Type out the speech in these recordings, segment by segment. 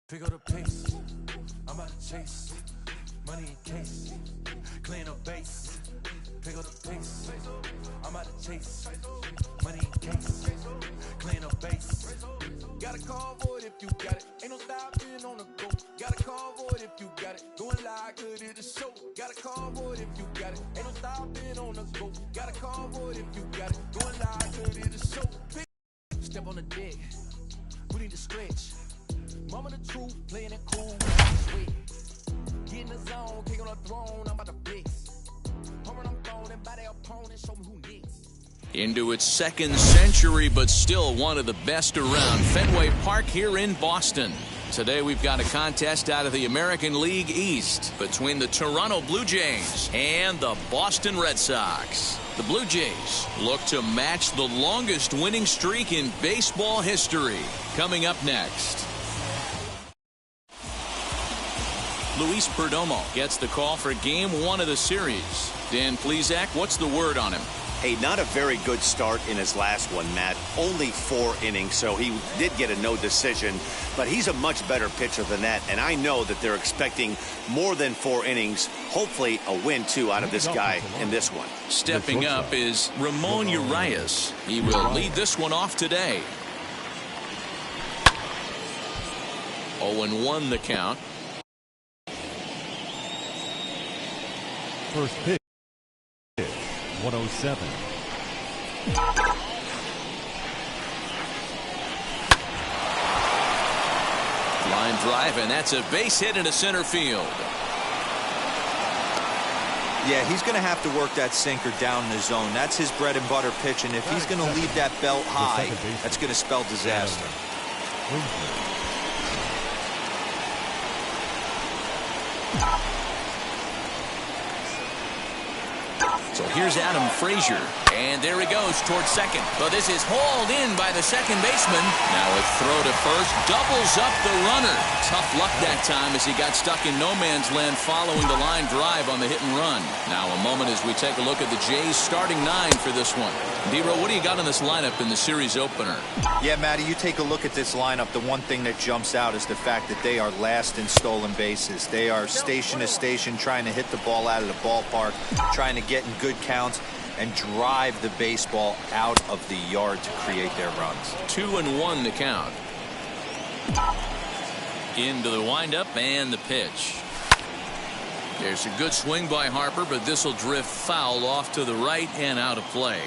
Pick up the pace, I'm out to chase, money in case, clean up base. Pick up the pace, I'm out to chase, money in case, clean up base. Got a call for it if you got it, ain't no stopping on the go. Got a call for it if you got it, going live, good at the show. Got a call for it if you got it, ain't no stopping on the go. Got a call for it if you got it, going live, good at the show. Step on the deck, we need to stretch. Mama the truth, playing it cool, sweet. Get in the zone, kick on the throne, I'm about to blitz. Home run, I'm throwing, and by their opponent, show me who next. Into its second century, but still one of the best around. Fenway Park here in Boston. Today we've got a contest out of the American League East between the Toronto Blue Jays and the Boston Red Sox. The Blue Jays look to match the longest winning streak in baseball history. Coming up next. Luis Perdomo gets the call for game one of the series. Dan Plesac, what's the word on him? Hey, not a very good start in his last one, Matt. Only 4 innings, so he did get a no decision. But he's a much better pitcher than that, and I know that they're expecting more than 4 innings. Hopefully a win, too, out of this guy in this one. Stepping up is Ramon Urias. He will lead this one off today. 0-1 the count. First pitch, 107. Line drive, and that's a base hit into center field. Yeah, he's going to have to work that sinker down in the zone. That's his bread and butter pitch, and if he's going to leave that belt high, that's going to spell disaster. So here's Adam Frazier, and there he goes towards second. But this is hauled in by the second baseman. Now a throw to first, doubles up the runner. Tough luck that time as he got stuck in no man's land following the line drive on the hit and run. Now a moment as we take a look at the Jays starting 9 for this one. D-Row, what do you got in this lineup in the series opener? Yeah, Matty, you take a look at this lineup. The one thing that jumps out is the fact that they are last in stolen bases. They are station to station trying to hit the ball out of the ballpark, trying to get in good counts and drive the baseball out of the yard to create their runs. 2-1 the count. Into the windup and the pitch. There's a good swing by Harper, but this will drift foul off to the right and out of play.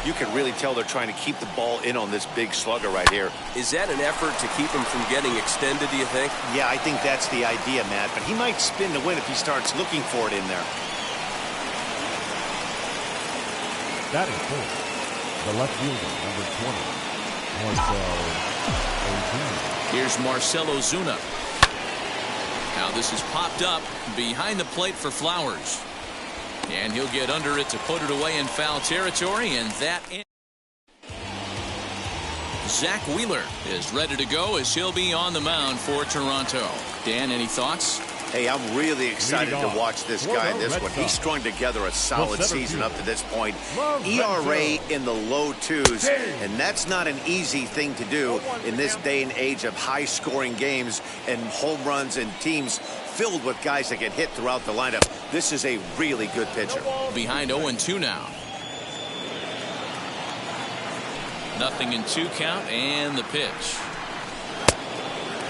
You can really tell they're trying to keep the ball in on this big slugger right here. Is that an effort to keep him from getting extended, do you think? Yeah, I think that's the idea, Matt, but he might spin to win if he starts looking for it in there. Batting fourth, the left fielder, number 20, Marcelo Ozuna. Here's Marcell Ozuna. Now this is popped up behind the plate for Flowers. And he'll get under it to put it away in foul territory, and that Zach Wheeler is ready to go as he'll be on the mound for Toronto. Dan, any thoughts? Hey, I'm really excited to watch this guy in this one. He's strung together a solid season up to this point. ERA in the low 2s, and that's not an easy thing to do in this day and age of high-scoring games and home runs and teams filled with guys that get hit throughout the lineup. This is a really good pitcher. Behind 0-2 now. 0-2 count, and the pitch.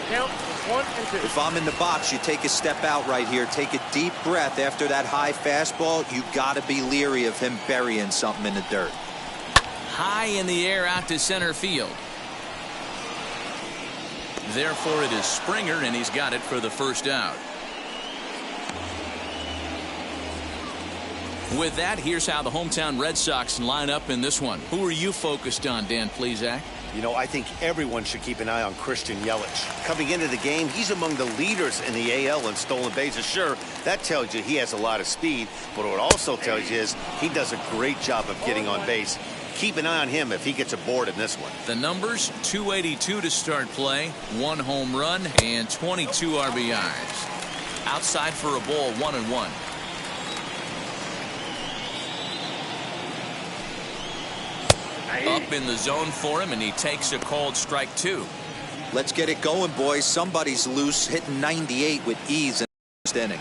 Count 1-2. If I'm in the box, you take a step out right here. Take a deep breath after that high fastball. You got to be leery of him burying something in the dirt. High in the air out to center field. Therefore, it is Springer, and he's got it for the first out. With that, here's how the hometown Red Sox line up in this one. Who are you focused on, Dan Plesac? You know, I think everyone should keep an eye on Christian Yelich. Coming into the game, he's among the leaders in the AL in stolen bases. Sure, that tells you he has a lot of speed, but what it also tells you is he does a great job of getting on base. Keep an eye on him if he gets aboard in this one. The numbers, 282 to start play, 1 home run, and 22 RBIs. Outside for a ball, 1-1. Up in the zone for him, and he takes a called strike 2. Let's get it going, boys. Somebody's loose, hitting 98 with ease in the first inning.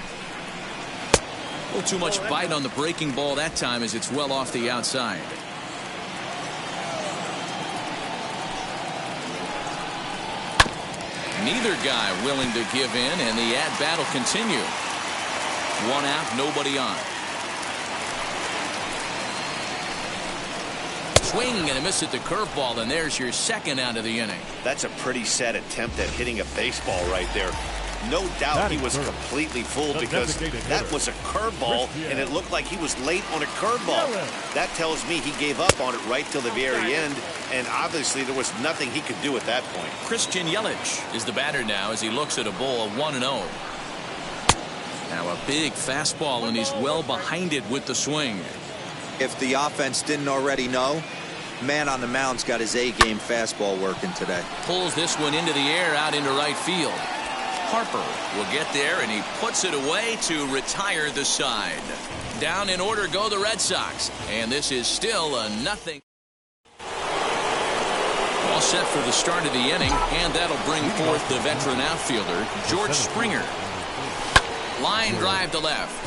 A little too much bite on the breaking ball that time as it's well off the outside. Neither guy willing to give in, and the at-bat will continue. 1 out, nobody on. Swing and a miss at the curveball, and there's your second out of the inning. That's a pretty sad attempt at hitting a baseball right there. No doubt he was completely fooled because that was a curveball, and it looked like he was late on a curveball. That tells me he gave up on it right till the very end, and obviously there was nothing he could do at that point. Christian Yelich is the batter now as he looks at a ball of 1-0. Now a big fastball, and he's well behind it with the swing. If the offense didn't already know, man on the mound's got his A-game fastball working today. Pulls this one into the air out into right field. Harper will get there, and he puts it away to retire the side. Down in order go the Red Sox, and this is still a 0. All set for the start of the inning, and that'll bring forth the veteran outfielder, George Springer. Line drive to left.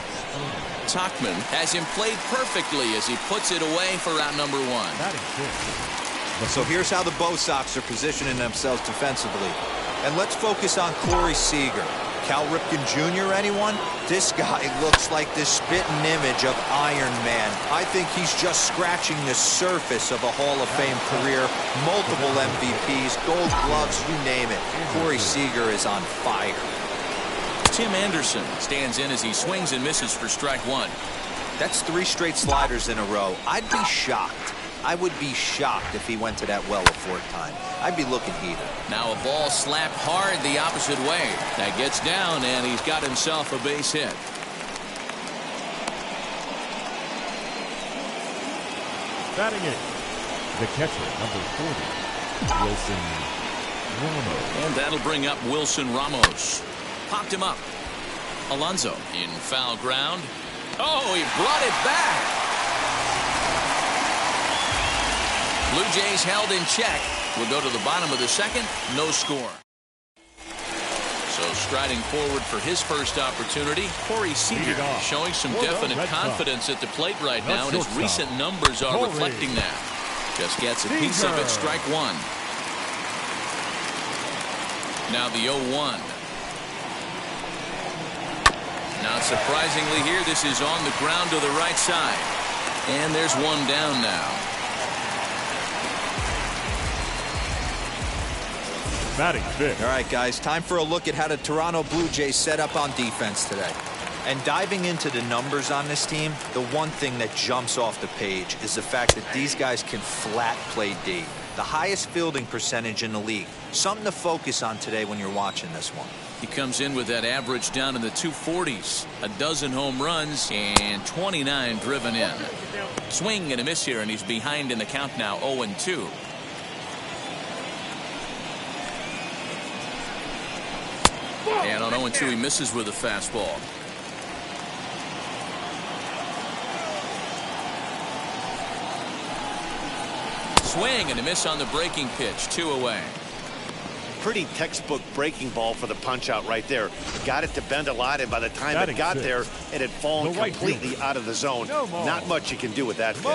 Tauchman has him played perfectly as he puts it away for out number 1. So here's how the Bo Sox are positioning themselves defensively. And let's focus on Corey Seager. Cal Ripken Jr., anyone? This guy looks like the spitting image of Iron Man. I think he's just scratching the surface of a Hall of Fame career. Multiple MVPs, Gold Gloves, you name it. Corey Seager is on fire. Tim Anderson stands in as he swings and misses for strike 1. That's 3 straight sliders in a row. I'd be shocked. I would be shocked if he went to that well a 4th time. I'd be looking heated. Now a ball slapped hard the opposite way. That gets down, and he's got himself a base hit. Batting it, the catcher, number 40, Wilson Ramos. And that'll bring up Wilson Ramos. Popped him up. Alonso in foul ground. Oh, he brought it back. Blue Jays held in check. We'll go to the bottom of the 2nd. No score. So striding forward for his first opportunity, Corey Seager showing some definite confidence at the plate right now, and his recent numbers are reflecting that. Just gets a piece of it, strike 1. Now the 0-1. Not surprisingly here, this is on the ground to the right side. And there's one down now. Batting 5th. All right, guys, time for a look at how the Toronto Blue Jays set up on defense today. And diving into the numbers on this team, the one thing that jumps off the page is the fact that these guys can flat play D. The highest fielding percentage in the league. Something to focus on today when you're watching this one. He comes in with that average down in the 240s. A dozen home runs and 29 driven in. Swing and a miss here, and he's behind in the count now, 0-2. And on 0-2, he misses with a fastball. Swing and a miss on the breaking pitch, 2 away. Pretty textbook breaking ball for the punch out right there. Got it to bend a lot, and by the time it got there, it had fallen completely out of the zone. Not much you can do with that pitch.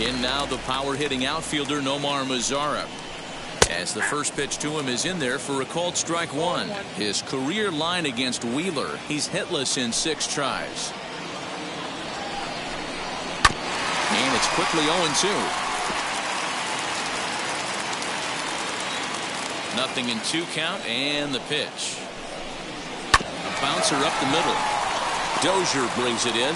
In now the power hitting outfielder Nomar Mazara. As the first pitch to him is in there for a called strike one. His career line against Wheeler, he's hitless in 6 tries. And it's quickly 0-2. Nothing in 2 count, and the pitch. A bouncer up the middle. Dozier brings it in.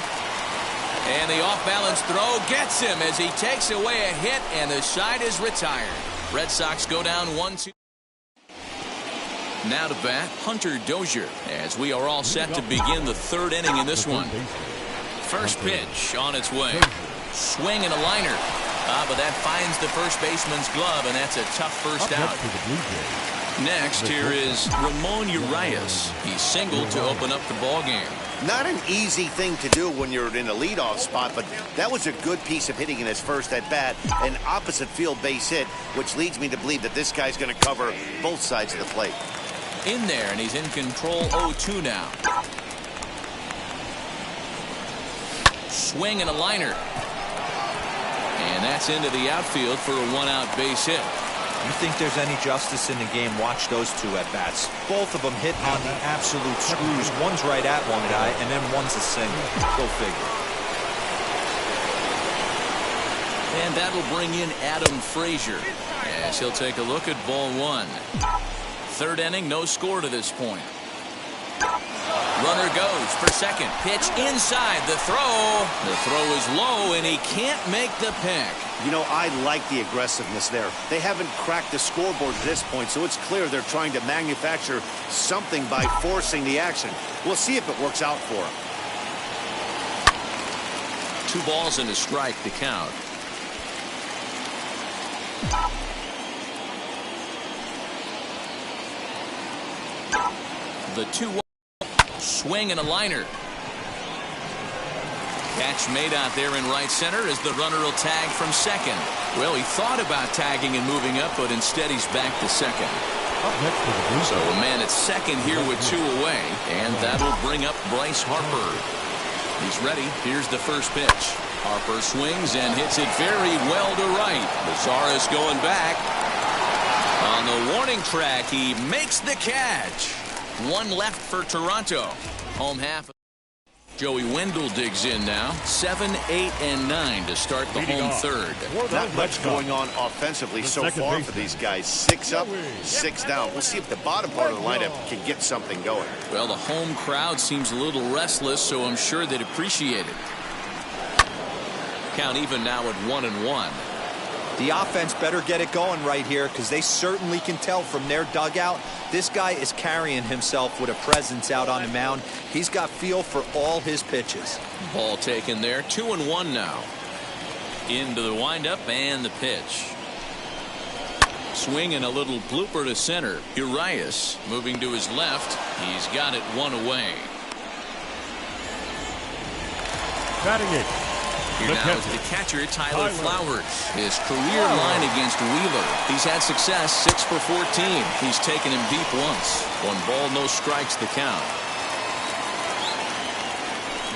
And the off-balance throw gets him as he takes away a hit, and the side is retired. Red Sox go down 1-2. Now to bat, Hunter Dozier, as we are all set to begin the 3rd inning in this one. First pitch on its way. Swing and a liner. But that finds the first baseman's glove, and that's a tough first out. Next, here is Ramon Urias. He singled to open up the ball game. Not an easy thing to do when you're in a leadoff spot, but that was a good piece of hitting in his first at bat, an opposite field base hit, which leads me to believe that this guy's going to cover both sides of the plate. In there, and he's in control. 0-2 now. Swing and a liner. And that's into the outfield for a 1-out base hit. You think there's any justice in the game, watch those 2 at-bats. Both of them hit on the absolute screws. One's right at one guy, and then one's a single. Go figure. And that'll bring in Adam Frazier, as he'll take a look at ball 1. 3rd inning, no score to this point. Runner goes for second. Pitch inside. The throw. The throw is low, and he can't make the pick. You know, I like the aggressiveness there. They haven't cracked the scoreboard at this point, so it's clear they're trying to manufacture something by forcing the action. We'll see if it works out for them. 2 balls and a strike to count. The 2-1 swing and a liner. Catch made out there in right center as the runner will tag from second. Well, he thought about tagging and moving up, but instead he's back to second. So a man at second here with 2 away, and that'll bring up Bryce Harper. He's ready. Here's the first pitch. Harper swings and hits it very well to right. Mazaris going back. On the warning track, he makes the catch. 1 left for Toronto. Home half. Joey Wendell digs in now. 7, 8, and 9 to start the home 3rd. Not much going on offensively so far for these guys. 6 up, 6 down. We'll see if the bottom part of the lineup can get something going. Well, the home crowd seems a little restless, so I'm sure they'd appreciate it. Count even now at 1-1. The offense better get it going right here, because they certainly can tell from their dugout this guy is carrying himself with a presence out on the mound. He's got feel for all his pitches. Ball taken there. 2-1 now. Into the windup and the pitch. Swing and a little blooper to center. Urias moving to his left. He's got it 1 away. Batting it. Here now is the catcher, Tyler Flowers. His career line against Wheeler. He's had success, 6 for 14. He's taken him deep once. 1 ball, no strikes the count.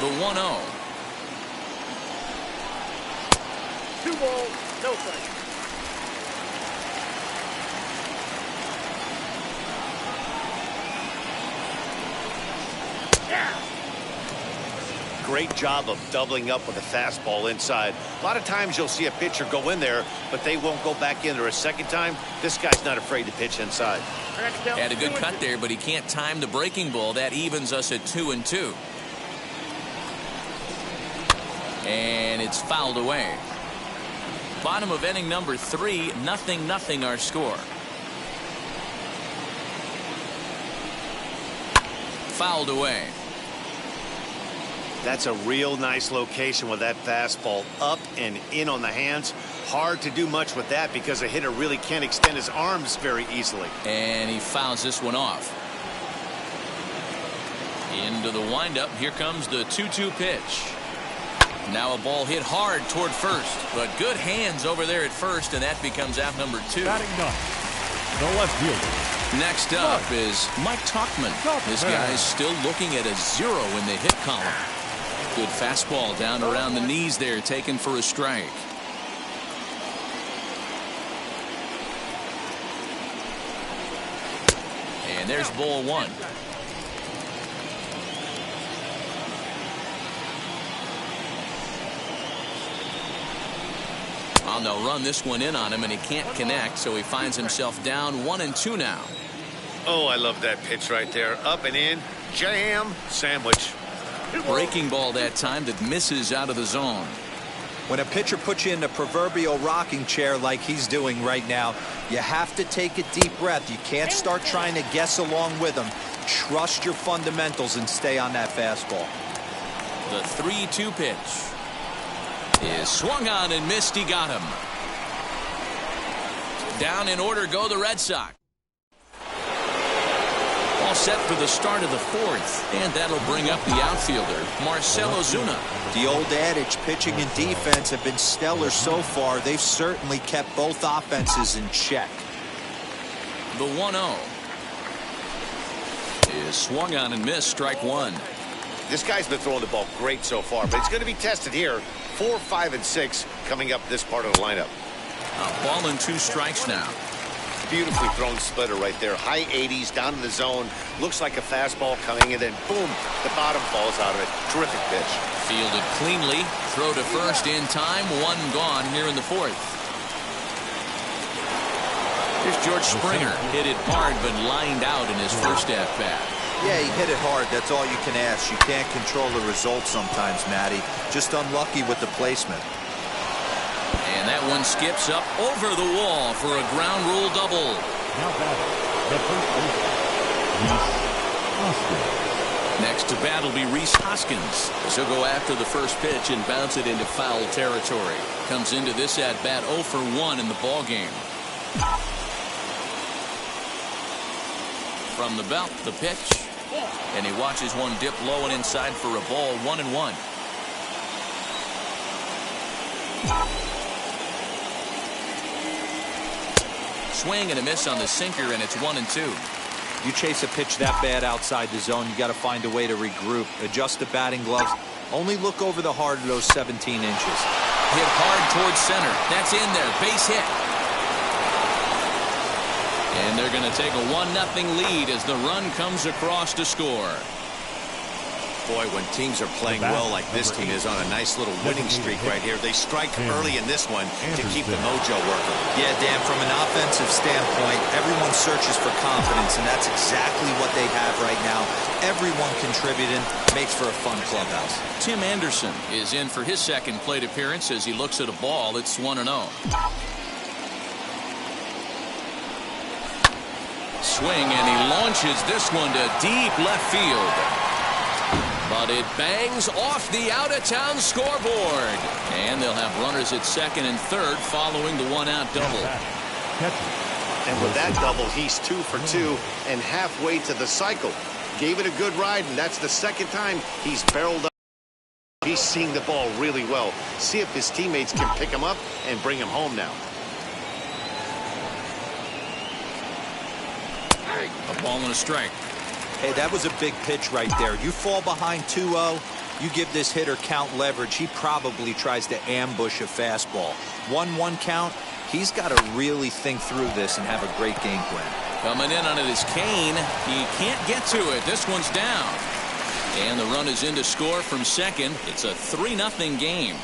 The 1-0. 2 balls, no strikes. great job of doubling up with a fastball inside. A lot of times you'll see a pitcher go in there, but they won't go back in there a second time. This guy's not afraid to pitch inside. Had a good cut there, but he can't time the breaking ball. That evens us at 2-2. And it's fouled away. Bottom of inning number 3, 0-0 our score. Fouled away. That's a real nice location with that fastball up and in on the hands. Hard to do much with that because a hitter really can't extend his arms very easily. And he fouls this one off. Into the windup. Here comes the 2-2 pitch. Now a ball hit hard toward first, but good hands over there at first, and that becomes out number 2. Batting ninth, the left fielder. Next up is Mike Tauchman. This guy's still looking at a 0 in the hit column. Good fastball down around the knees there, taken for a strike. And there's ball 1. Well, they'll run this one in on him, and he can't connect, so he finds himself down 1-2 now. Oh, I love that pitch right there. Up and in, jam, sandwich. Breaking ball that time that misses out of the zone. When a pitcher puts you in the proverbial rocking chair like he's doing right now, you have to take a deep breath. You can't start trying to guess along with him. Trust your fundamentals and stay on that fastball. The 3-2 pitch is swung on and missed. He got him. Down in order go the Red Sox. All set for the start of the 4th, and that'll bring up the outfielder, Marcell Ozuna. The old adage, pitching and defense have been stellar so far. They've certainly kept both offenses in check. The 1-0 is swung on and missed. Strike 1. This guy's been throwing the ball great so far, but it's going to be tested here. 4, 5, and 6 coming up this part of the lineup. A ball and 2 strikes now. Beautifully thrown splitter right there. High 80s down in the zone. Looks like a fastball coming, and then boom, the bottom falls out of it. Terrific pitch. Fielded cleanly. Throw to first in time. 1 gone here in the 4th. Here's George Springer. Hit it hard, but lined out in his first at bat. Yeah, he hit it hard. That's all you can ask. You can't control the result sometimes, Matty. Just unlucky with the placement. And that one skips up over the wall for a ground rule double. Now batting, the first baseman, Rhys Hoskins. Next to bat will be Rhys Hoskins. He'll go after the first pitch and bounce it into foul territory. Comes into this at bat 0 for 1 in the ball game. From the belt, the pitch. And he watches one dip low and inside for a ball. 1-1. Swing and a miss on the sinker, and it's 1-2. You chase a pitch that bad outside the zone, you got to find a way to regroup, adjust the batting gloves. Only look over the heart of those 17 inches. Hit hard towards center. That's in there. Base hit. And they're going to take a 1-0 lead as the run comes across to score. Boy, when teams are playing well like this team is on a nice little winning streak right here, they strike early in this one to keep the mojo working. Yeah, Dan, from an offensive standpoint, everyone searches for confidence, and that's exactly what they have right now. Everyone contributing makes for a fun clubhouse. Tim Anderson is in for his second plate appearance as he looks at a ball. It's 1-0. Swing, and he launches this one to deep left field. But it bangs off the out-of-town scoreboard. And they'll have runners at second and third following the one-out double. And with that double, he's 2 for 2 and halfway to the cycle. Gave it a good ride, and that's the second time he's barreled up. He's seeing the ball really well. See if his teammates can pick him up and bring him home now. A ball and a strike. Hey, that was a big pitch right there. You fall behind 2-0, you give this hitter count leverage. He probably tries to ambush a fastball. 1-1 count, he's got to really think through this and have a great game plan. Coming in on it is Kane. He can't get to it. This one's down. And the run is in to score from second. It's a 3-0 game.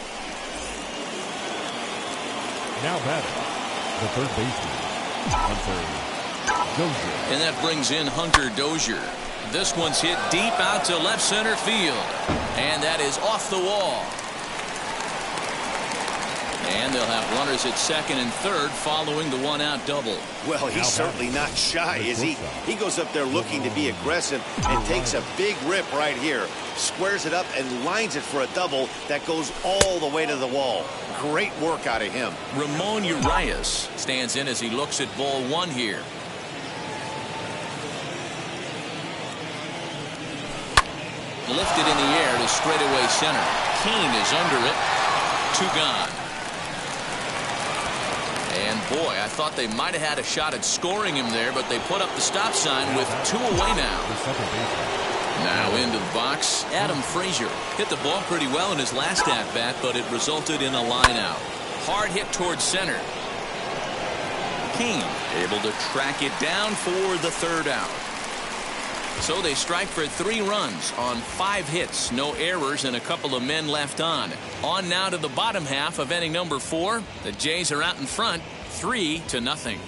Now batting, the third baseman, Hunter Dozier. And that brings in Hunter Dozier. This one's hit deep out to left center field. And that is off the wall. And they'll have runners at second and third following the one-out double. Well, he's certainly not shy, is he? He goes up there looking to be aggressive and takes a big rip right here. Squares it up and lines it for a double that goes all the way to the wall. Great work out of him. Ramon Urias stands in as he looks at ball one here. Lifted in the air to straightaway center. Kane is under it. 2 gone. And boy, I thought they might have had a shot at scoring him there, but they put up the stop sign with 2 away now. Now into the box, Adam Frazier hit the ball pretty well in his last at-bat, but it resulted in a line out. Hard hit towards center. Kane able to track it down for the 3rd out. So they strike for 3 runs on 5 hits, no errors, and a couple of men left on. On now to the bottom half of inning number 4. The Jays are out in front, 3-0.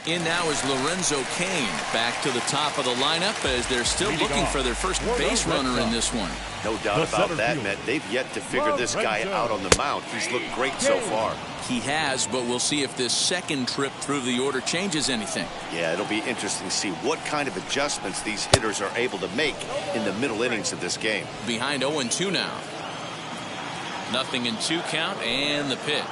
In now is Lorenzo Cain back to the top of the lineup as they're still looking for their first base runner in this one. No doubt about that, Matt. They've yet to figure this guy out on the mound. He's looked great so far. He has, but we'll see if this second trip through the order changes anything. Yeah, it'll be interesting to see what kind of adjustments these hitters are able to make in the middle innings of this game. Behind 0-2 now. 0-2 count and the pitch.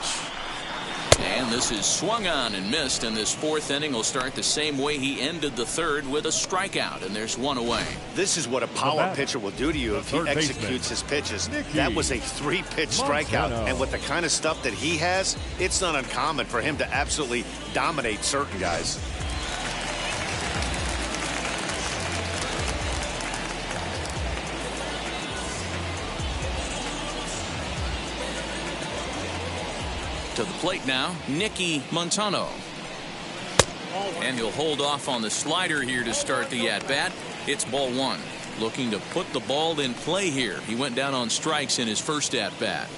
And this is swung on and missed, and this 4th inning will start the same way he ended the 3rd with a strikeout, and there's 1 away. This is what a power pitcher will do to you if he executes his pitches. That was a 3-pitch strikeout, and with the kind of stuff that he has, it's not uncommon for him to absolutely dominate certain guys. To the plate now, Nicky Montano. And he'll hold off on the slider here to start the at-bat. It's ball 1. Looking to put the ball in play here. He went down on strikes in his first at-bat.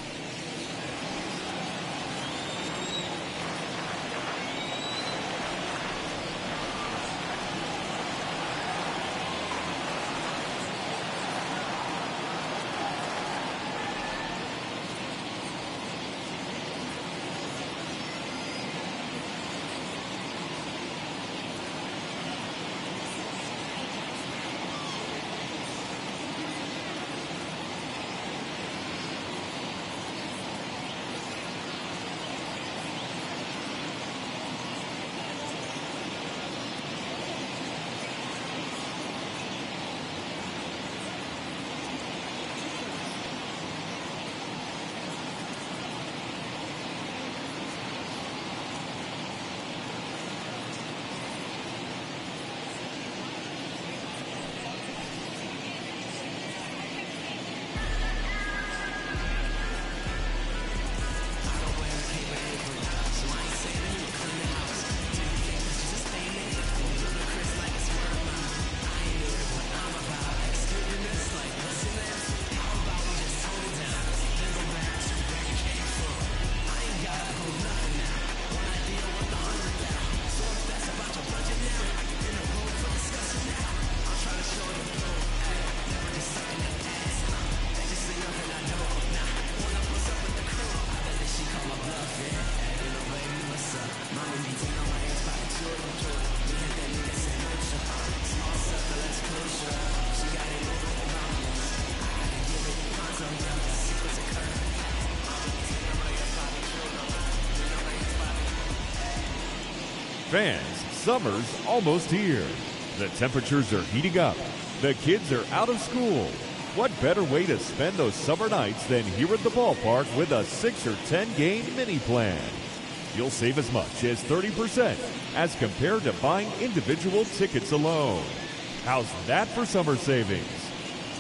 Fans, summer's almost here. The temperatures are heating up. The kids are out of school. What better way to spend those summer nights than here at the ballpark with a 6 or 10 game mini plan? You'll save as much as 30% as compared to buying individual tickets alone. How's that for summer savings?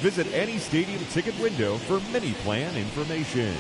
Visit any stadium ticket window for mini plan information.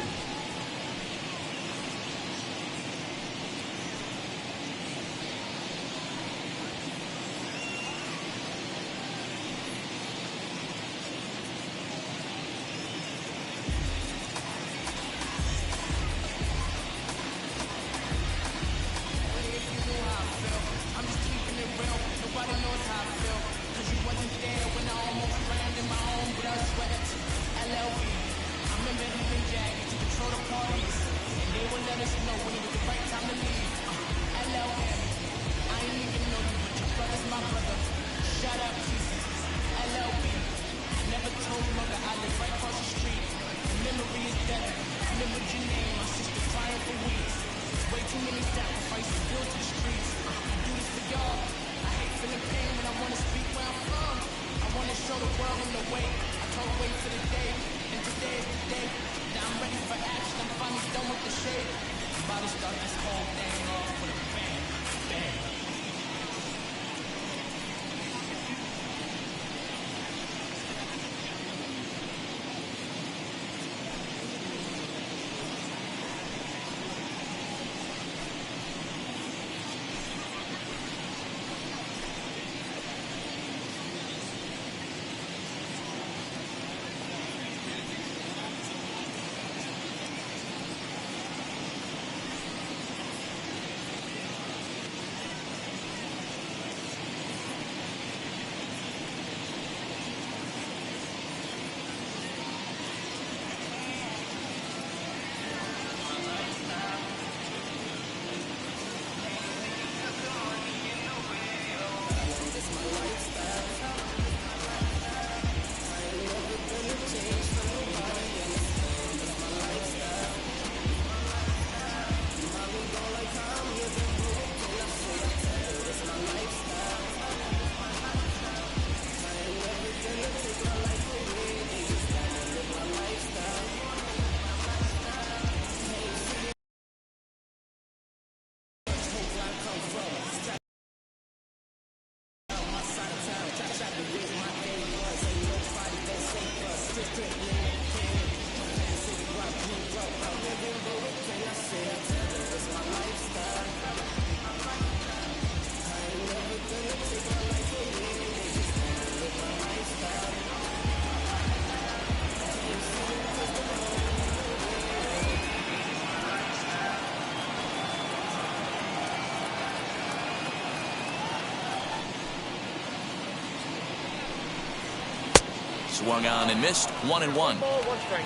Swung on and missed. 1-1.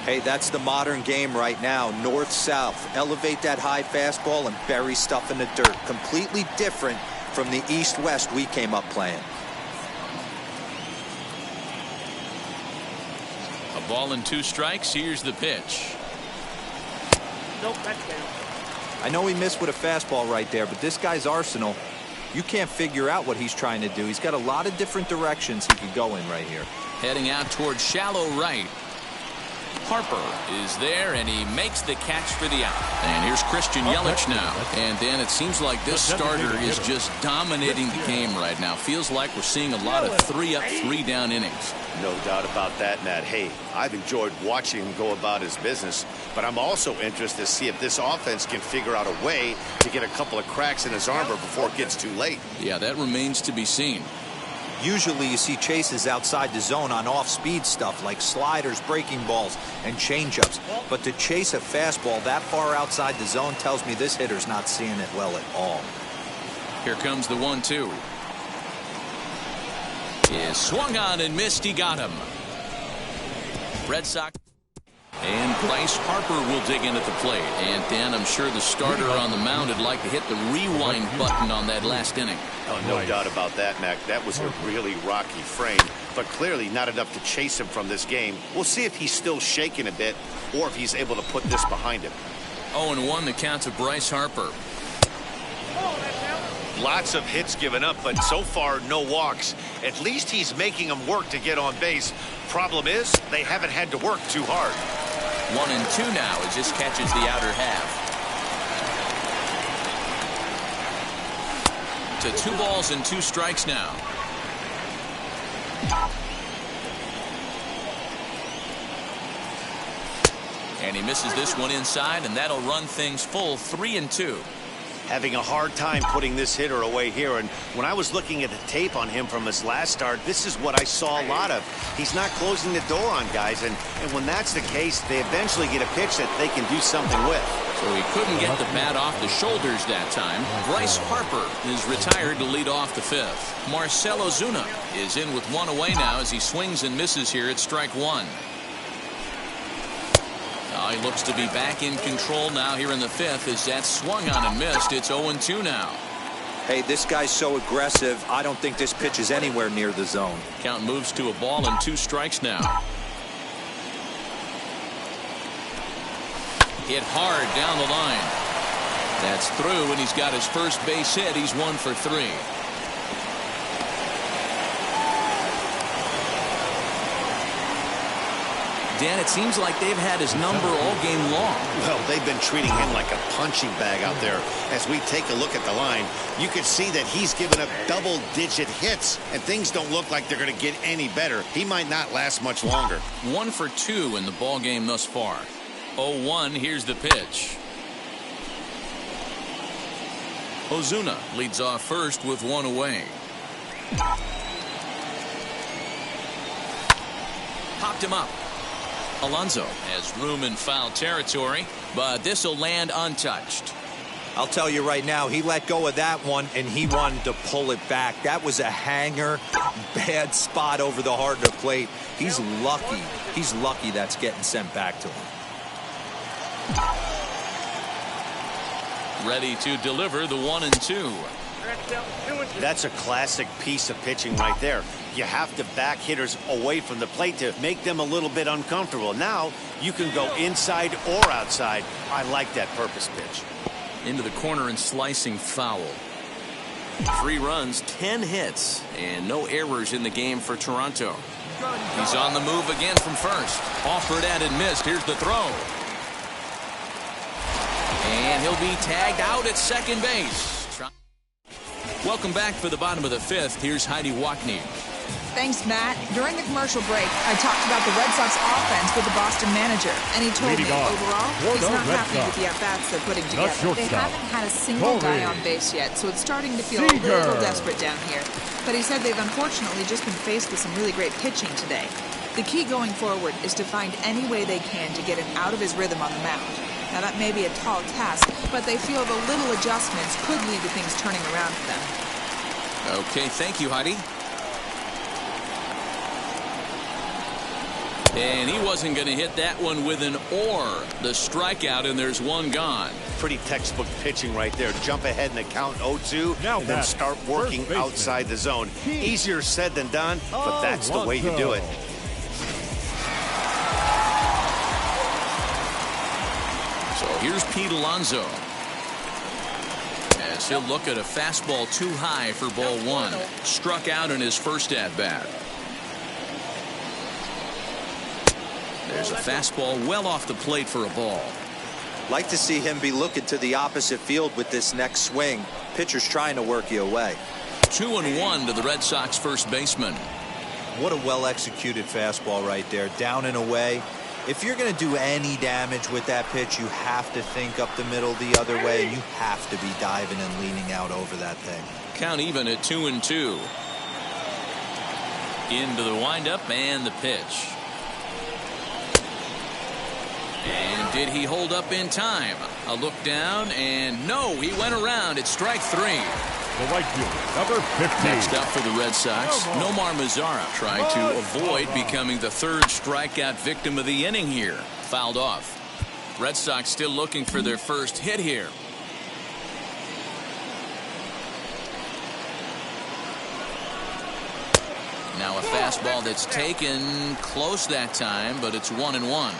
Hey, that's the modern game right now. North-south. Elevate that high fastball and bury stuff in the dirt. Completely different from the east-west we came up playing. A ball and 2 strikes. Here's the pitch. Nope, that's down. I know he missed with a fastball right there, but this guy's arsenal, you can't figure out what he's trying to do. He's got a lot of different directions he could go in right here. Heading out towards shallow right. Harper is there, and he makes the catch for the out. And here's Christian Yelich now. And Dan, it seems like this starter is just dominating the game right now. Feels like we're seeing a lot of 3-up, 3-down innings. No doubt about that, Matt. Hey, I've enjoyed watching him go about his business, but I'm also interested to see if this offense can figure out a way to get a couple of cracks in his armor before it gets too late. Yeah, that remains to be seen. Usually you see chases outside the zone on off-speed stuff like sliders, breaking balls, and changeups. But to chase a fastball that far outside the zone tells me this hitter's not seeing it well at all. Here comes the 1-2. Is swung on and missed. He got him. Red Sox. And Bryce Harper will dig in at the plate. And Dan, I'm sure the starter on the mound would like to hit the rewind button on that last inning. Oh, no doubt about that, Mac. That was a really rocky frame, but clearly not enough to chase him from this game. We'll see if he's still shaking a bit or if he's able to put this behind him. 0-1 the count to Bryce Harper. Lots of hits given up, but so far no walks. At least he's making them work to get on base. Problem is, they haven't had to work too hard. 1-2 now as this catches the outer half. To 2 balls and 2 strikes now. And he misses this one inside, and that'll run things full 3-2. Having a hard time putting this hitter away here, and when I was looking at the tape on him from his last start, this is what I saw a lot of. He's not closing the door on guys, and when that's the case, they eventually get a pitch that they can do something with. So he couldn't get the bat off the shoulders that time. Bryce Harper is retired to lead off the 5th. Marcell Ozuna is in with 1 away now as he swings and misses here at strike 1. He looks to be back in control now here in the 5th as that swung on and missed. It's 0-2 now. Hey, this guy's so aggressive, I don't think this pitch is anywhere near the zone. Count moves to a ball and 2 strikes now. Hit hard down the line. That's through, and he's got his first base hit. He's 1 for 3. Dan, it seems like they've had his number all game long. Well, they've been treating him like a punching bag out there. As we take a look at the line, you can see that he's given up double-digit hits, and things don't look like they're going to get any better. He might not last much longer. 1 for 2 in the ball game thus far. 0-1, here's the pitch. Ozuna leads off first with 1 away. Popped him up. Alonso has room in foul territory, but this will land untouched. I'll tell you right now, he let go of that one, and he wanted to pull it back. That was a hanger, bad spot over the heart of the plate. He's lucky. He's lucky that's getting sent back to him. Ready to deliver the 1-2. That's a classic piece of pitching right there. You have to back hitters away from the plate to make them a little bit uncomfortable. Now you can go inside or outside. I like that purpose pitch. Into the corner and slicing foul. 3 runs, 10 hits, and no errors in the game for Toronto. He's on the move again from first. Offered and missed. Here's the throw. And he'll be tagged out at second base. Welcome back for the bottom of the 5th. Here's Heidi Wackney. Thanks, Matt. During the commercial break, I talked about the Red Sox offense with the Boston manager, and he told me overall he's not happy with the at-bats they're putting together. They haven't had a single guy on base yet, so it's starting to feel a little desperate down here. But he said they've unfortunately just been faced with some really great pitching today. The key going forward is to find any way they can to get him out of his rhythm on the mound. Now, that may be a tall task, but they feel the little adjustments could lead to things turning around for them. Okay, thank you, Heidi. And he wasn't going to hit that one with an or. The strikeout, and there's 1 gone. Pretty textbook pitching right there. Jump ahead in the count 0-2, and then start working outside the zone. Easier said than done, but that's the way you do it. So here's Pete Alonso. As he'll look at a fastball too high for ball 1. Struck out in his first at-bat. There's a fastball well off the plate for a ball. Like to see him be looking to the opposite field with this next swing. Pitcher's trying to work you away. 2-1 to the Red Sox first baseman. What a well-executed fastball right there. Down and away. If you're going to do any damage with that pitch, you have to think up the middle the other way, and you have to be diving and leaning out over that thing. Count even at 2-2. Into the windup and the pitch. And did he hold up in time? A look down, and no, he went around. It's strike 3. The right fielder, number 15. Next up for the Red Sox, Nomar Mazara tried to avoid becoming the 3rd strikeout victim of the inning here. Fouled off. Red Sox still looking for their first hit here. Now a fastball that's taken close that time, but it's 1-1.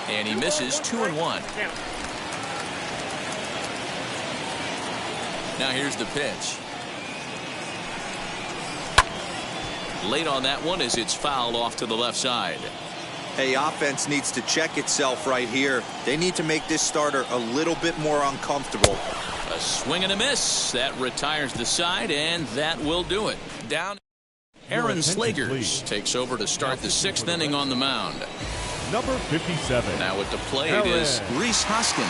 And he misses 2-1. Now here's the pitch. Late on that one as it's fouled off to the left side. Hey, offense needs to check itself right here. They need to make this starter a little bit more uncomfortable. A swing and a miss. That retires the side, and that will do it. Down. Aaron Slegers takes over to start the 6th inning on the mound. Number 57. Now at the plate is Rhys Hoskins.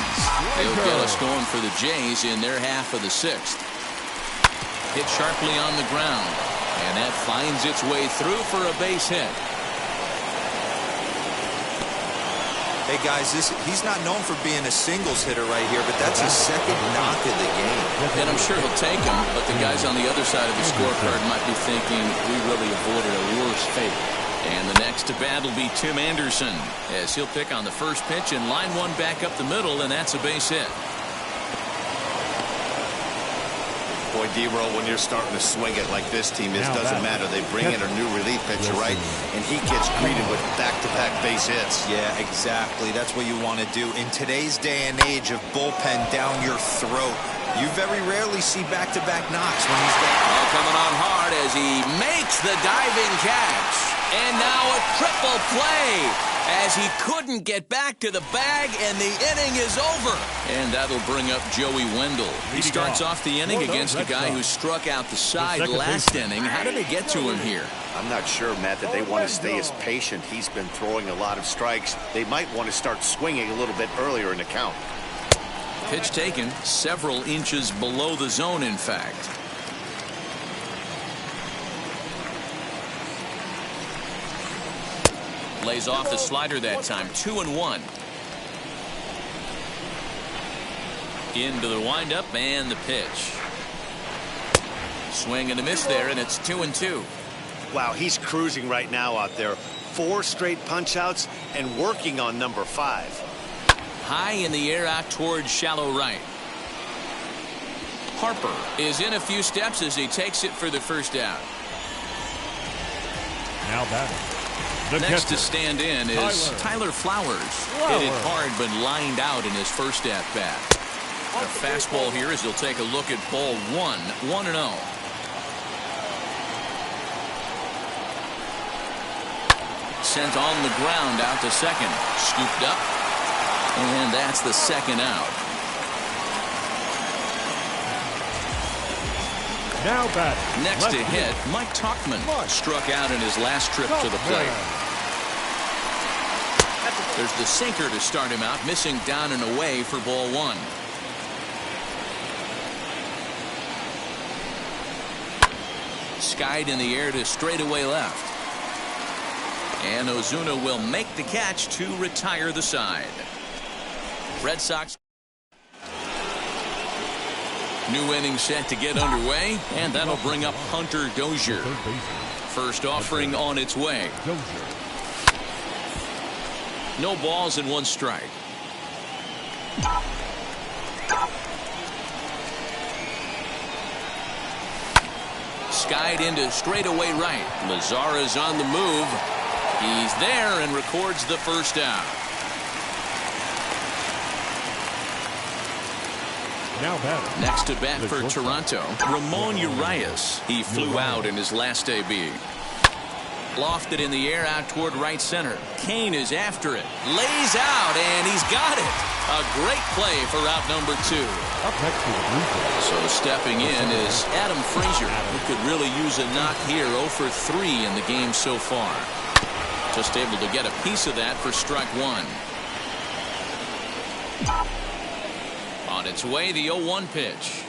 He'll get us going for the Jays in their half of the 6th. Hit sharply on the ground, and that finds its way through for a base hit. Hey guys, he's not known for being a singles hitter right here, but that's his 2nd knock of the game. And I'm sure he'll take him, but the guys on the other side of the scorecard might be thinking we really avoided a worse fate. And the next to bat will be Tim Anderson as he'll pick on the first pitch and line one back up the middle, and that's a base hit. Boy, D-Roll, when you're starting to swing it like this team is, doesn't matter. They bring in a new relief pitcher, right? And he gets greeted with back-to-back base hits. Yeah, exactly. That's what you want to do. In today's day and age of bullpen down your throat, you very rarely see back-to-back knocks when he's got... coming on hard as he makes the diving catch. And now a triple play as he couldn't get back to the bag, and the inning is over. And that'll bring up Joey Wendell. He starts off the inning against a guy who struck out the side last inning. How did they get to him here? I'm not sure, Matt, that they want to stay as patient. He's been throwing a lot of strikes. They might want to start swinging a little bit earlier in the count. Pitch taken several inches below the zone, in fact. Lays off the slider that time. 2-1. Into the windup and the pitch. Swing and a miss there, and it's 2-2. Wow, he's cruising right now out there. 4 straight punch-outs and working on number 5. High in the air out towards shallow right. Harper is in a few steps as he takes it for the first out. Now batting. Next to stand in is Tyler Flowers. Hit it hard but lined out in his first at-bat. A fastball here as he'll take a look at ball 1. 1-0. Sent on the ground out to second. Scooped up. And that's the second out. Now batting. Next to hit, Mike Tauchman struck out in his last trip to the plate. There's the sinker to start him out, missing down and away for ball 1. Skied in the air to straightaway left. And Ozuna will make the catch to retire the side. Red Sox. New inning set to get underway, and that'll bring up Hunter Dozier. First offering on its way. No balls and 1 strike. Skied into straightaway right. Lazara's on the move. He's there and records the first out. Now batting. Next to bat for Toronto, Ramon Urias. He flew out in his last AB. Lofted in the air out toward right center. Kane is after it. Lays out, and he's got it. A great play for out number 2. Up next to the blue. So stepping in is Adam Frazier, who could really use a knock here. 0 for 3 in the game so far. Just able to get a piece of that for strike 1. On its way, the 0-1 pitch.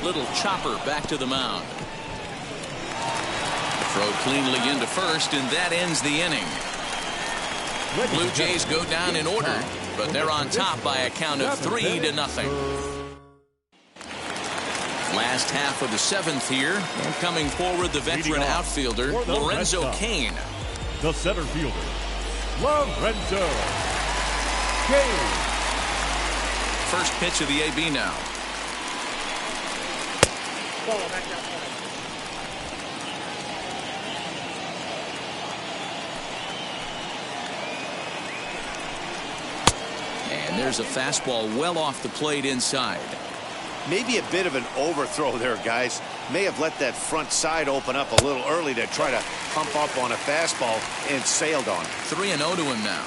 Little chopper back to the mound. Throw cleanly into first, and that ends the inning. Blue Jays go down in order, but they're on top by a count of 3-0. Last half of the 7th here, and coming forward the veteran outfielder Lorenzo Cain. The center fielder, Lorenzo Cain. First pitch of the AB now. And there's a fastball well off the plate inside. Maybe a bit of an overthrow there, guys. May have let that front side open up a little early to try to pump up on a fastball and sailed on it. 3-0 to him now.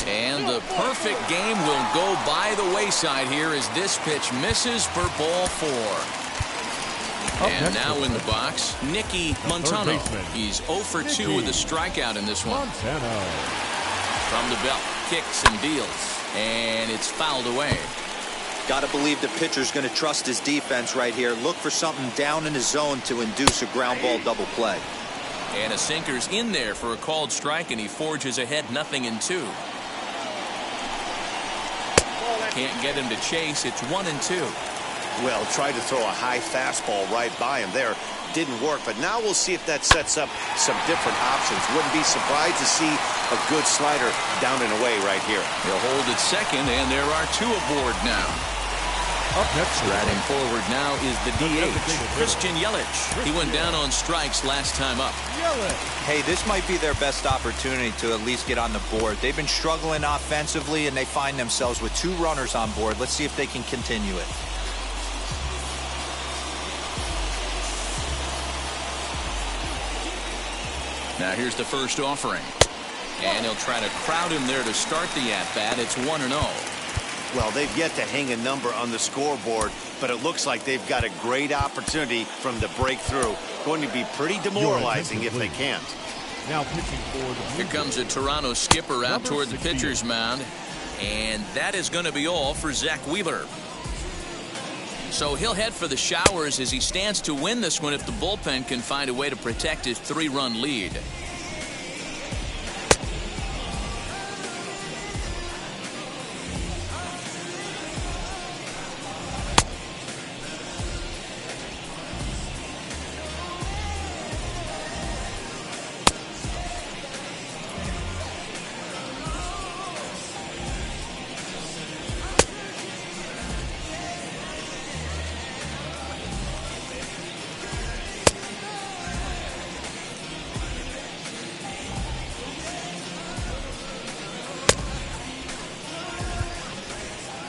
And the perfect game will go by the wayside here as this pitch misses for ball 4. And now in the box, Nicky Montano. He's 0 for 2 with a strikeout in this one. From the belt, kicks and deals. And it's fouled away. Got to believe the pitcher's going to trust his defense right here. Look for something down in his zone to induce a ground ball double play. And a sinker's in there for a called strike, and he forges ahead 0-2. Can't get him to chase. It's 1-2. Well, tried to throw a high fastball right by him there. Didn't work, but now we'll see if that sets up some different options. Wouldn't be surprised to see a good slider down and away right here. He'll hold it second, and there are 2 aboard now. Up next, riding forward now is the DH, Christian Yelich. He went down on strikes last time up. Hey, this might be their best opportunity to at least get on the board. They've been struggling offensively, and they find themselves with 2 runners on board. Let's see if they can continue it. Now here's the first offering. And he'll try to crowd him there to start the at-bat. It's 1-0. Well, they've yet to hang a number on the scoreboard, but it looks like they've got a great opportunity from the breakthrough. Going to be pretty demoralizing if they can't. Now pitching for the Here comes a Toronto skipper out toward the pitcher's mound. And that is going to be all for Zach Wheeler. So he'll head for the showers as he stands to win this one if the bullpen can find a way to protect his 3-run lead.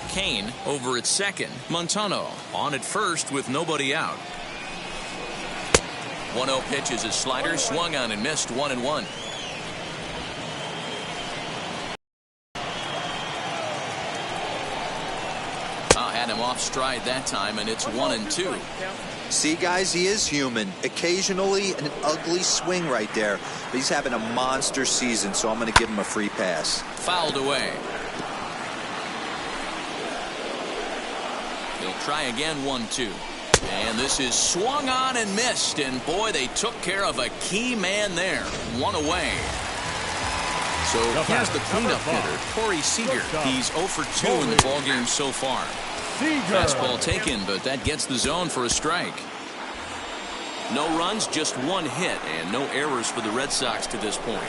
Kane over at second. Montano on at first with nobody out. 1-0 pitch is a slider, swung on and missed, 1-1. Had him off stride that time, and it's 1-2. See, guys, he is human. Occasionally an ugly swing right there, but he's having a monster season, so I'm going to give him a free pass. Fouled away. He'll try again, 1-2. And this is swung on and missed. And boy, they took care of a key man there. 1 away. So here's the cleanup hitter, Corey Seager. He's 0 for 2 in the ballgame so far. Fastball taken, but that gets the zone for a strike. No runs, just 1 hit, and no errors for the Red Sox to this point.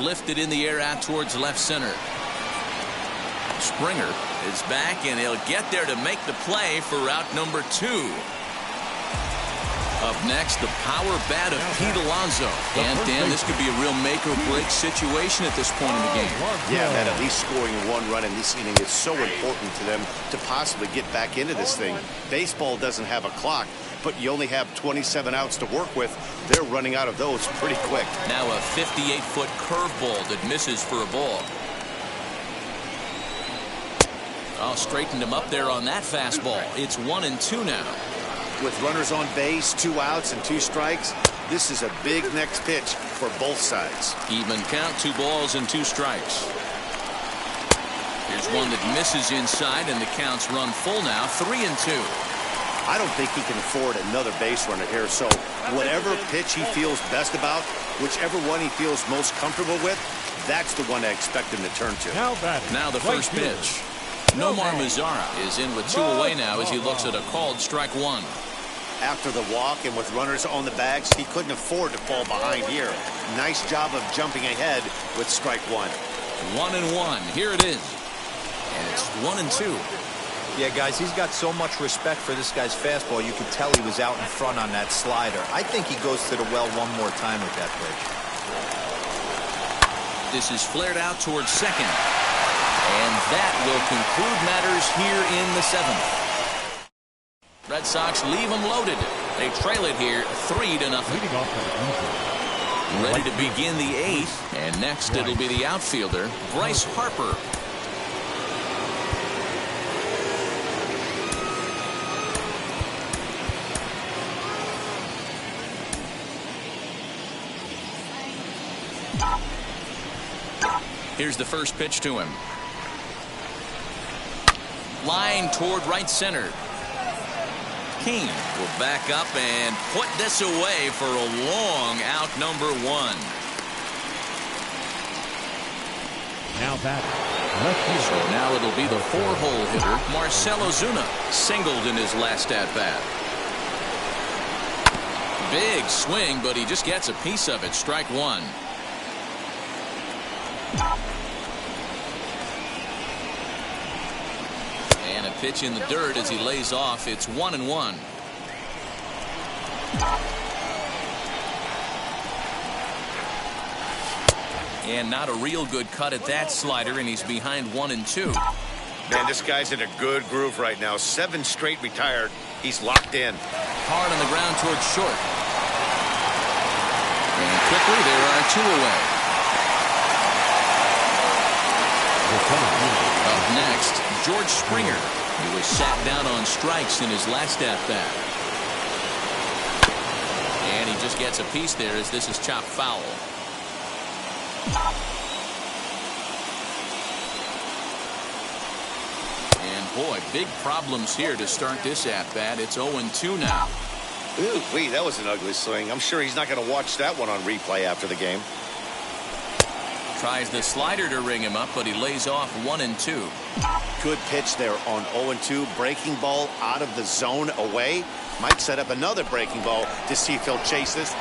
Lifted in the air out towards left center. Springer is back, and he'll get there to make the play for route number 2. Up next, the power bat of Pete Alonso. And, Dan, this could be a real make-or-break situation at this point in the game. Yeah, man, at least scoring 1 run in this inning is so important to them to possibly get back into this thing. Baseball doesn't have a clock, but you only have 27 outs to work with. They're running out of those pretty quick. Now a 58-foot curveball that misses for a ball. Oh, straightened him up there on that fastball. It's 1-2 now. With runners on base, 2 outs and 2 strikes, this is a big next pitch for both sides. Even count, 2 balls and 2 strikes. Here's one that misses inside, and the counts run full now, 3-2. I don't think he can afford another base runner here, so whatever pitch he feels best about, whichever one he feels most comfortable with, that's the one I expect him to turn to. Now the first pitch. Nomar Mazara is in with 2 away now as he looks at a called strike 1. After the walk and with runners on the bags, he couldn't afford to fall behind here. Nice job of jumping ahead with strike 1. 1-1. Here it is. And it's 1-2. Yeah, guys, he's got so much respect for this guy's fastball. You could tell he was out in front on that slider. I think he goes to the well one more time with that pitch. This is flared out towards second. And that will conclude matters here in the 7th. Red Sox leave them loaded. They trail it here 3-0. Ready to begin the 8th. And next it'll be the outfielder, Bryce Harper. Here's the first pitch to him. Line toward right center. Kane will back up and put this away for a long out, number 1. Now back. So now it'll be the 4-hole hitter, Marcell Ozuna, singled in his last at-bat. Big swing, but he just gets a piece of it. Strike 1. And a pitch in the dirt as he lays off. It's 1-1. And not a real good cut at that slider, and he's behind 1-2. Man, this guy's in a good groove right now. 7 straight retired. He's locked in. Hard on the ground towards short. And quickly. There are 2 away. Up next, George Springer. He was sat down on strikes in his last at-bat. And he just gets a piece there as this is chopped foul. And boy, big problems here to start this at-bat. It's 0-2 now. Ooh, that was an ugly swing. I'm sure he's not going to watch that one on replay after the game. Tries the slider to ring him up, but he lays off 1-2. Good pitch there on 0-2. Breaking ball out of the zone away. Might set up another breaking ball to see if he'll chase this.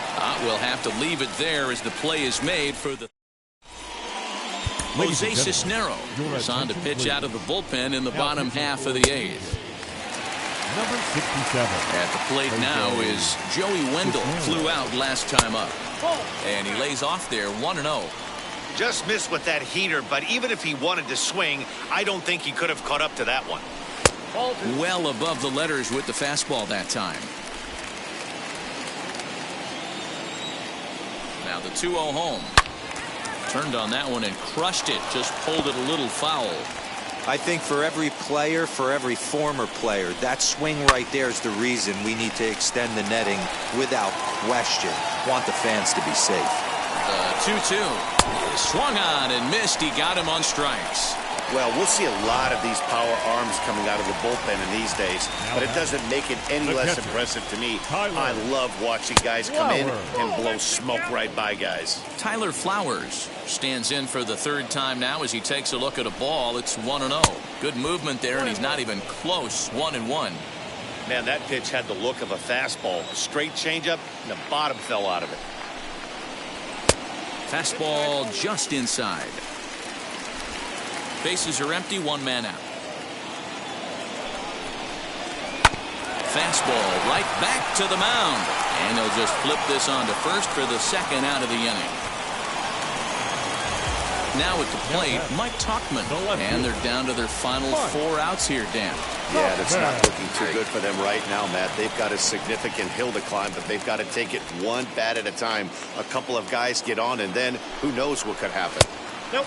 We'll have to leave it there as the play is made for the... Jose Cisnero is on to pitch out of the bullpen in the bottom half of the 8th. Number 67. At the plate now is Joey Wendell. Flew out last time up. And he lays off there 1-0. Just missed with that heater, but even if he wanted to swing, I don't think he could have caught up to that one. Well above the letters with the fastball that time. Now the 2-0 home. Turned on that one and crushed it. Just pulled it a little foul. I think for every player, for every former player, that swing right there is the reason we need to extend the netting without question. Want the fans to be safe. The 2-2. Swung on and missed. He got him on strikes. Well, we'll see a lot of these power arms coming out of the bullpen in these days, but it doesn't make it any less impressive to me. I love watching guys come in and blow smoke right by guys. Tyler Flowers stands in for the 3rd time now as he takes a look at a ball. It's 1-0. Good movement there, and he's not even close. 1-1. Man, that pitch had the look of a fastball. Straight changeup, and the bottom fell out of it. Fastball just inside. Bases are empty, 1 man out. Fastball right back to the mound. And they'll just flip this on to first for the 2nd out of the inning. Now at the plate, Mike Tauchman. And they're down to their final 4 outs here, Dan. Yeah, that's not looking too good for them right now, Matt. They've got a significant hill to climb, but they've got to take it one bat at a time. A couple of guys get on, and then who knows what could happen.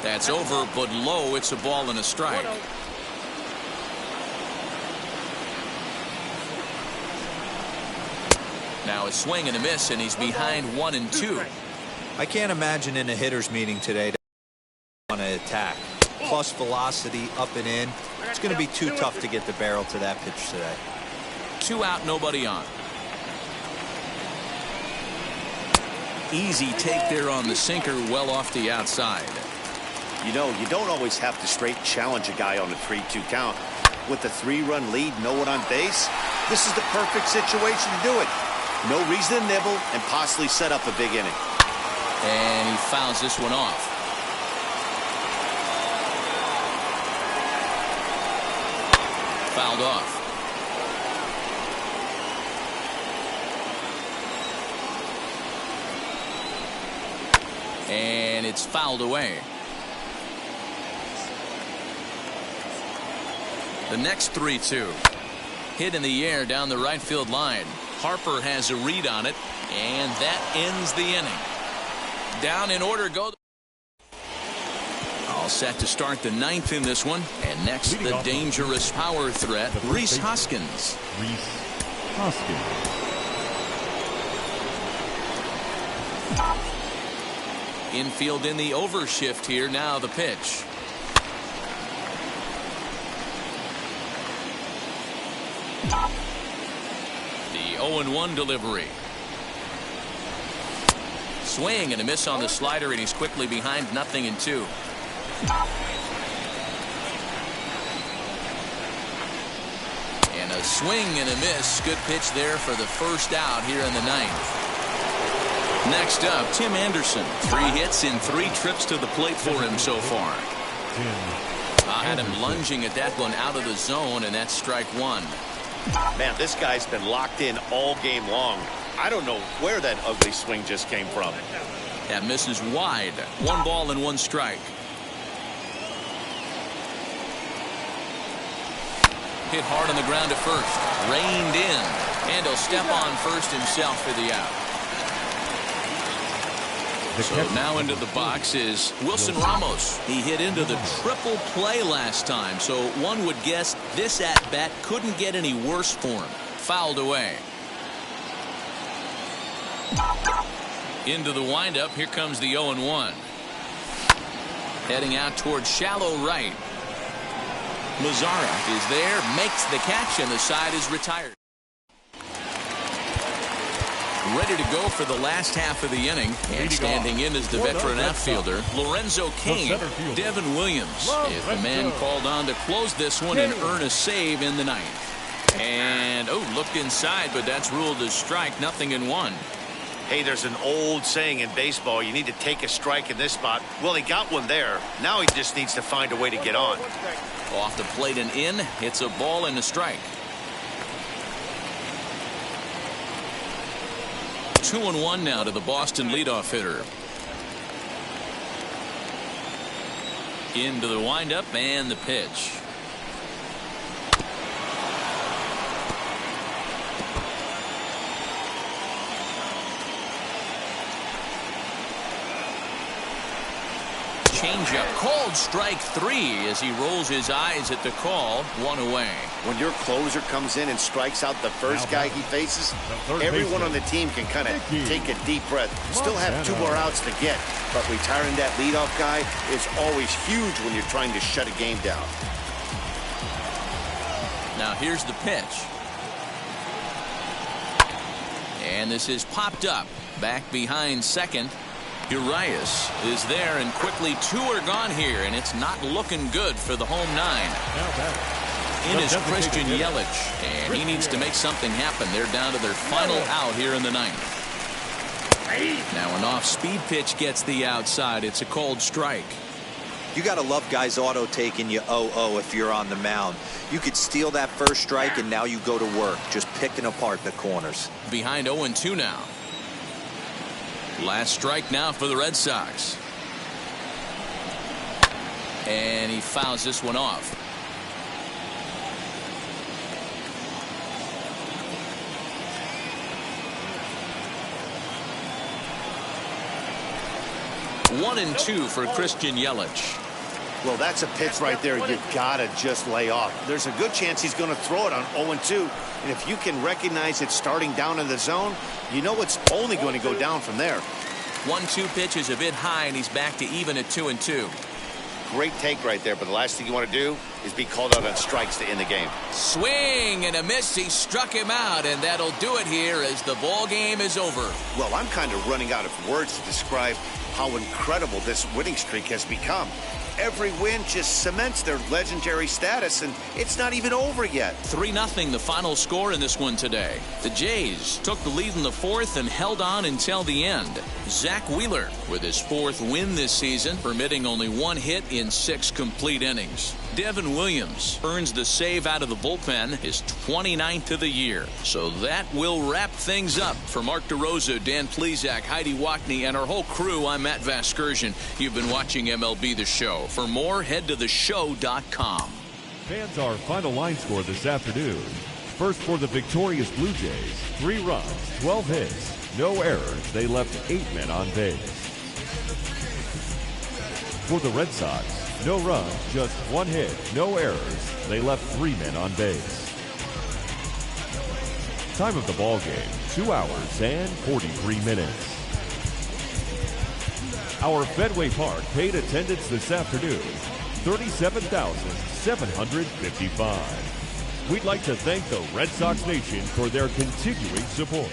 That's over, but low. It's a ball and a strike. Now a swing and a miss, and he's behind 1-2. I can't imagine in a hitter's meeting today on an attack. Plus velocity up and in. It's going to be too tough to get the barrel to that pitch today. 2 out, nobody on. Easy take there on the sinker, well off the outside. You know, you don't always have to straight challenge a guy on a 3-2 count. With the 3-run lead, no one on base, this is the perfect situation to do it. No reason to nibble and possibly set up a big inning. And he fouls this one off. Fouled off. And it's fouled away. The next 3-2. Hit in the air down the right field line. Harper has a read on it, and that ends the inning. Down in order go. All set to start the 9th in this one. And next, the dangerous power threat, Rhys Hoskins. Rhys Hoskins. Infield in the overshift here. Now the pitch. The 0-1 delivery. Swing and a miss on the slider, and he's quickly behind 0-2. And a swing and a miss. Good pitch there for the 1st out here in the 9th. Next up, Tim Anderson. 3 hits in 3 trips to the plate for him so far. I had him lunging at that one out of the zone, and that's strike 1. Man, this guy's been locked in all game long. I don't know where that ugly swing just came from. That misses wide. 1 ball and 1 strike. Hit hard on the ground at first. Reined in. And he'll step on first himself for the out. So now into the box is Wilson Ramos. He hit into the triple play last time, so one would guess this at-bat couldn't get any worse for him. Fouled away. Into the windup. Here comes the 0-1. Heading out towards shallow right. Mazzara is there, makes the catch, and the side is retired. Ready to go for the last half of the inning, and standing in is the veteran outfielder Lorenzo Cain. Devin Williams is the man called on to close this one and earn a save in the ninth. And looked inside, but that's ruled as strike. Nothing in one. Hey, there's an old saying in baseball, you need to take a strike in this spot. Well, he got one there. Now he just needs to find a way to get on. Off the plate and in. It's a ball and a strike. 2-1 now to the Boston leadoff hitter. Into the windup and the pitch. Changeup called strike 3 as he rolls his eyes at the call. One away. When your closer comes in and strikes out the first guy he faces, everyone on the team can kind of take a deep breath. Still have 2 more outs to get, but retiring that leadoff guy is always huge when you're trying to shut a game down. Now here's the pitch. And this is popped up. Back behind second. Urias is there, and quickly 2 are gone here, and it's not looking good for the home 9. In is Christian Yelich, and he needs to make something happen. They're down to their final out here in the ninth. Now an off-speed pitch gets the outside. It's a called strike. You got to love guys auto taking you 0-0 if you're on the mound. You could steal that first strike, and now you go to work, just picking apart the corners. Behind 0-2 now. Last strike now for the Red Sox. And he fouls this one off. One and 2 for Christian Yelich. Well, that's a pitch right there you've got to just lay off. There's a good chance he's going to throw it on 0-2. And if you can recognize it starting down in the zone, you know it's only going to go down from there. 1-2 pitch is a bit high, and he's back to even at 2-2. Great take right there, but the last thing you want to do is be called out on strikes to end the game. Swing and a miss. He struck him out, and that'll do it here as the ball game is over. Well, I'm kind of running out of words to describe how incredible this winning streak has become. Every win just cements their legendary status, and it's not even over yet. 3-0 the final score in this one today. The Jays took the lead in the 4th and held on until the end. Zach Wheeler with his 4th win this season, permitting only 1 hit in 6 complete innings. Devin Williams earns the save out of the bullpen, his 29th of the year. So that will wrap things up. For Mark DeRosa, Dan Plesac, Heidi Wackney, and our whole crew, I'm Matt Vasgersian. You've been watching MLB The Show. For more, head to theshow.com. Fans, our final line score this afternoon. First for the victorious Blue Jays, 3 runs, 12 hits, no errors. They left 8 men on base. For the Red Sox, no runs, just 1 hit, no errors. They left 3 men on base. Time of the ball game, 2 hours and 43 minutes. Our Fenway Park paid attendance this afternoon, 37,755. We'd like to thank the Red Sox Nation for their continuing support.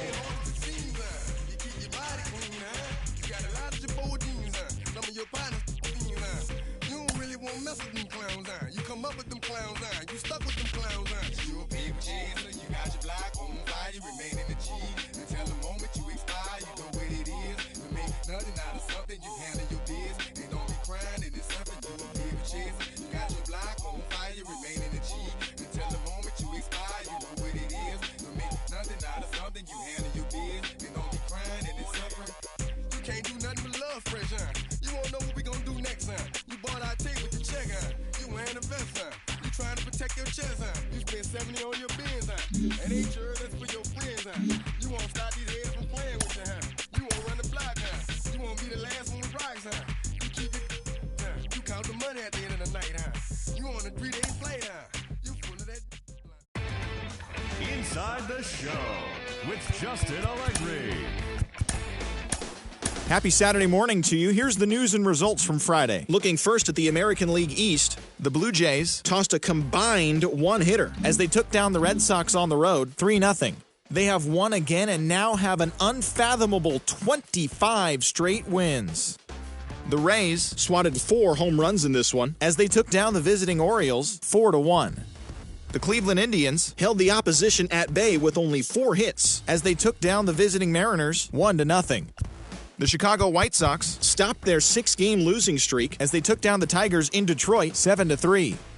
You won't stop these heads from playing with you, huh? You won't run the block, huh? You won't be the last. Inside the Show with Justin Allegri. Happy Saturday morning to you. Here's the news and results from Friday. Looking first at the American League East, the Blue Jays tossed a combined one-hitter as they took down the Red Sox on the road 3-0. They have won again and now have an unfathomable 25 straight wins. The Rays swatted 4 home runs in this one as they took down the visiting Orioles 4-1. The Cleveland Indians held the opposition at bay with only 4 hits as they took down the visiting Mariners 1-0. The Chicago White Sox stopped their 6-game losing streak as they took down the Tigers in Detroit 7-3.